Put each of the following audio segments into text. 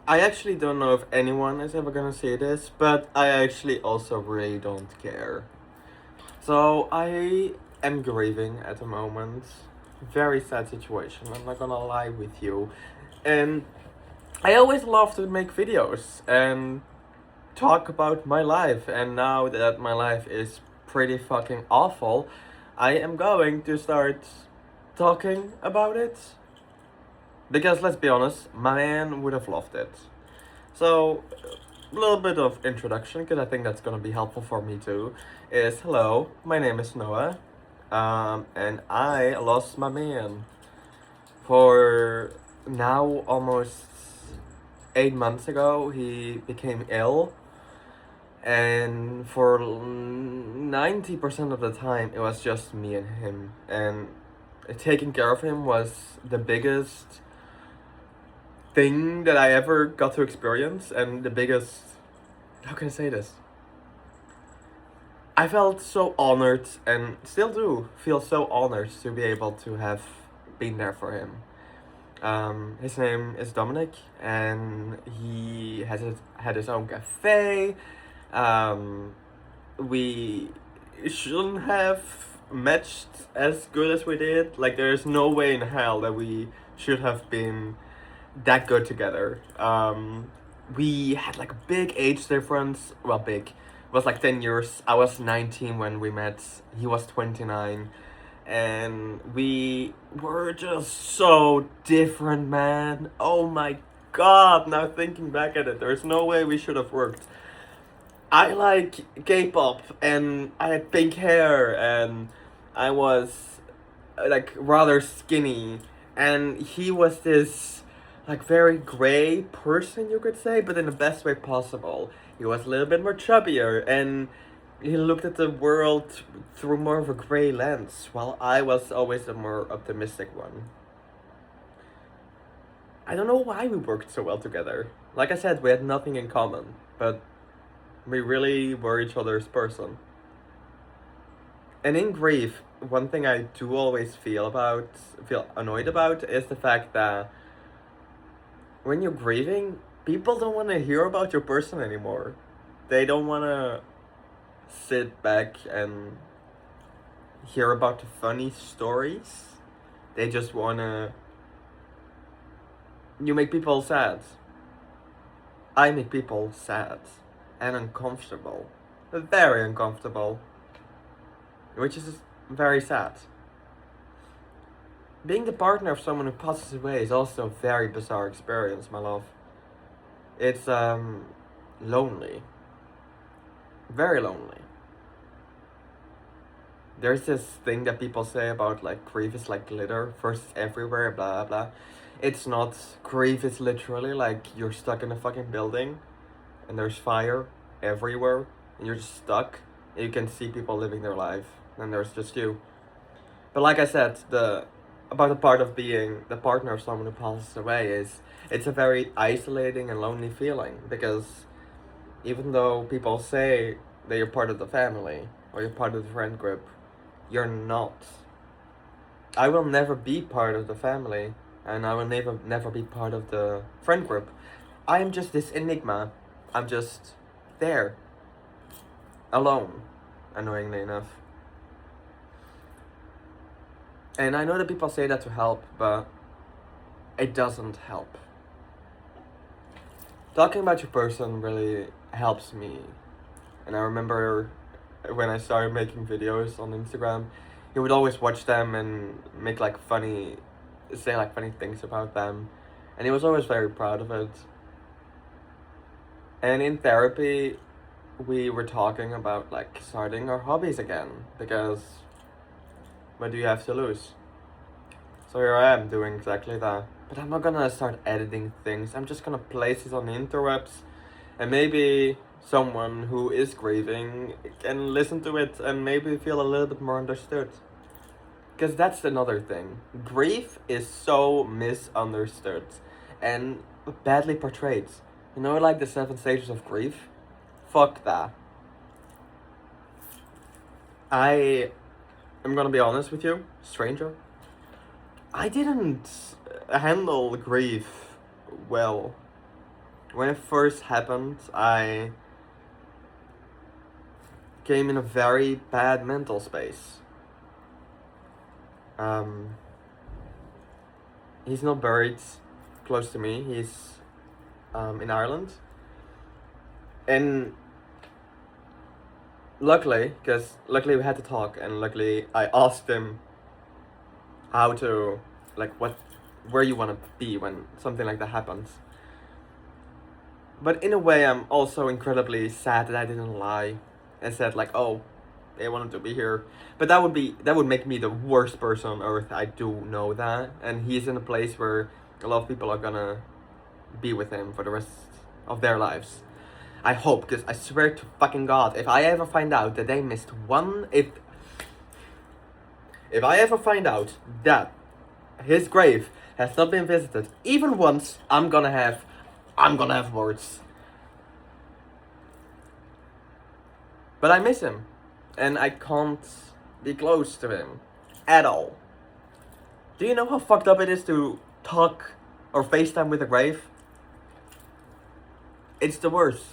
I actually don't know if anyone is ever gonna see this, but I actually also really don't care. So I am grieving at the moment. Very sad situation, I'm not gonna lie with you. And I always love to make videos and talk about my life, and now that my life is pretty fucking awful, I am going to start talking about it. Because let's be honest, my man would have loved it. So, a little bit of introduction, because I think that's gonna be helpful for me too. Is hello, my name is Noah, and I lost my man for now almost 8 months ago. He became ill, and for 90% of the time, it was just me and him. And taking care of him was the biggest thing that I ever got to experience, and the biggest. How can I say this? I felt so honored, and still do feel so honored to be able to have been there for him. His name is Dominic, and he had his own cafe. Um, we shouldn't have matched as good as we did. Like, there's no way in hell that we should have been that good together. We had like a big age difference. Well, big. It was like 10 years. I was 19 when we met. He was 29. And we were just so different, man. Oh my god, now thinking back at it, there's no way we should have worked. I like K-pop, and I had pink hair, and I was like rather skinny, and he was this like very gray person, you could say, but in the best way possible. He was a little bit more chubbier, and he looked at the world through more of a gray lens, while I was always the more optimistic one. I don't know why we worked so well together. Like I said, we had nothing in common, but we really were each other's person. And in grief, one thing I do always feel annoyed about, is the fact that when you're grieving, people don't want to hear about your person anymore. They don't want to sit back and hear about the funny stories. They just want to. You make people sad. I make people sad and uncomfortable. Very uncomfortable. Which is very sad. Being the partner of someone who passes away is also a very bizarre experience, my love. It's lonely. Very lonely. There's this thing that people say about like grief is like glitter, first it's everywhere, blah blah. It's not. Grief is literally like you're stuck in a fucking building and there's fire everywhere and you're just stuck and you can see people living their life and there's just you. But like I said, the about the part of being the partner of someone who passes away is it's a very isolating and lonely feeling, because even though people say that you're part of the family or you're part of the friend group, you're not. I will never be part of the family, and I will never be part of the friend group. I am just this enigma. I'm just there, alone, annoyingly enough. And I know that people say that to help, but it doesn't help. Talking about your person really helps me. And I remember when I started making videos on Instagram, he would always watch them and make like say like funny things about them. And he was always very proud of it. And in therapy, we were talking about like starting our hobbies again, because what do you have to lose? So here I am doing exactly that. But I'm not gonna start editing things. I'm just gonna place it on the interwebs, and maybe someone who is grieving can listen to it and maybe feel a little bit more understood. Because that's another thing. Grief is so misunderstood and badly portrayed. You know, like the 7 stages of grief? Fuck that. I am gonna be honest with you, stranger. I didn't handle grief well. when it first happened, I came in a very bad mental space. Um, he's not buried close to me. He's in Ireland, and luckily we had to talk, and luckily I asked him how to, like, where you want to be when something like that happens. But in a way, I'm also incredibly sad that I didn't lie and said, like, oh, they wanted to be here. But that would make me the worst person on earth. I do know that, and he's in a place where a lot of people are gonna be with him for the rest of their lives. I hope, because I swear to fucking God, if I ever find out that they missed one, if I ever find out that his grave has not been visited even once, I'm gonna have words. But I miss him, and I can't be close to him at all. Do you know how fucked up it is to talk or FaceTime with a grave? It's the worst.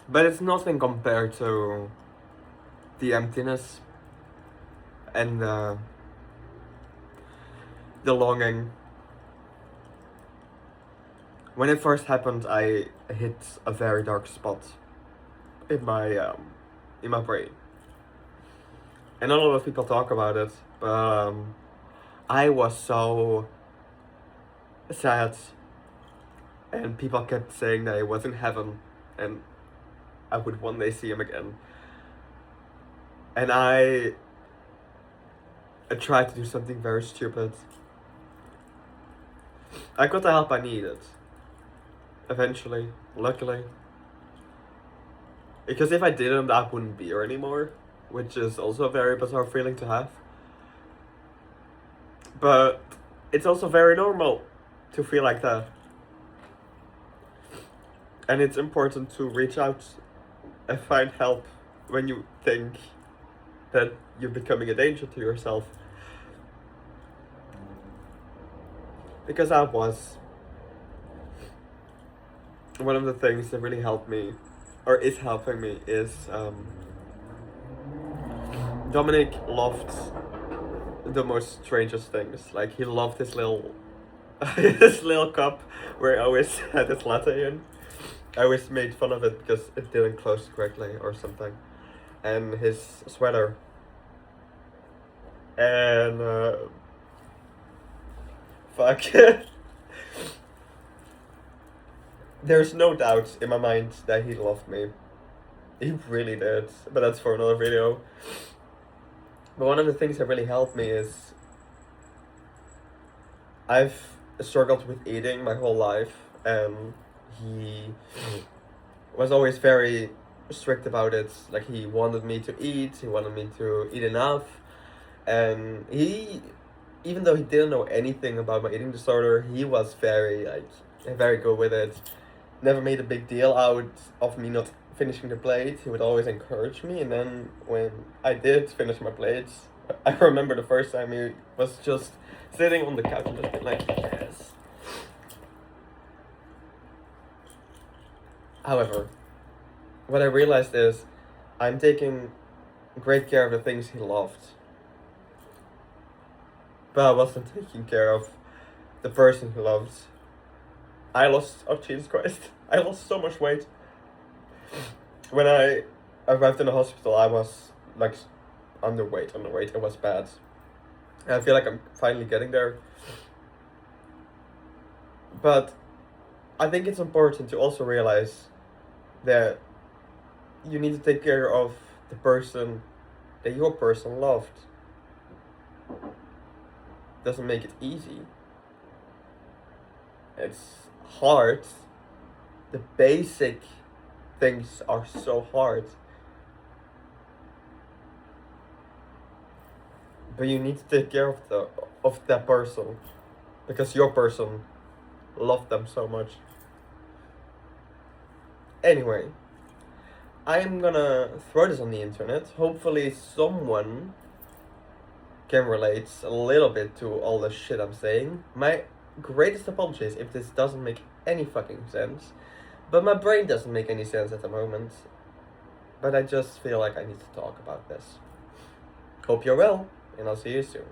But it's nothing compared to the emptiness and the longing. When it first happened, I hit a very dark spot in my brain, and not a lot of people talk about it. But I was so sad, and people kept saying that I was in heaven, and I would one day see him again. And I tried to do something very stupid. I got the help I needed. Eventually, luckily. Because if I didn't, I wouldn't be here anymore. Which is also a very bizarre feeling to have. But it's also very normal to feel like that. And it's important to reach out and find help when you think that you're becoming a danger to yourself. Because I was. One of the things that really helped me, or is helping me, is Dominic loved the most strangest things. Like, he loved his little his little cup where I always had his latte in. I always made fun of it because it didn't close correctly or something. And his sweater. And fuck. There's no doubt in my mind that he loved me. He really did, but that's for another video. But one of the things that really helped me is I've struggled with eating my whole life, and he was always very strict about it. Like, he wanted me to eat, he wanted me to eat enough, and even though he didn't know anything about my eating disorder, he was very good with it. Never made a big deal out of me not finishing the plate. He would always encourage me, and then when I did finish my plates, I remember the first time he was just sitting on the couch and just being like, yes. However, what I realized is I'm taking great care of the things he loved, but I wasn't taking care of the person he loved. Oh Jesus Christ, I lost so much weight. When I arrived in the hospital, I was like underweight. It was bad. And I feel like I'm finally getting there. But I think it's important to also realize that you need to take care of the person that your person loved. Doesn't make it easy. It's hard. The basic things are so hard. But you need to take care of that person, because your person loved them so much. Anyway, I am gonna throw this on the internet. Hopefully someone can relate a little bit to all the shit I'm saying. My greatest apologies if this doesn't make any fucking sense. But my brain doesn't make any sense at the moment. But I just feel like I need to talk about this. Hope you're well, and I'll see you soon.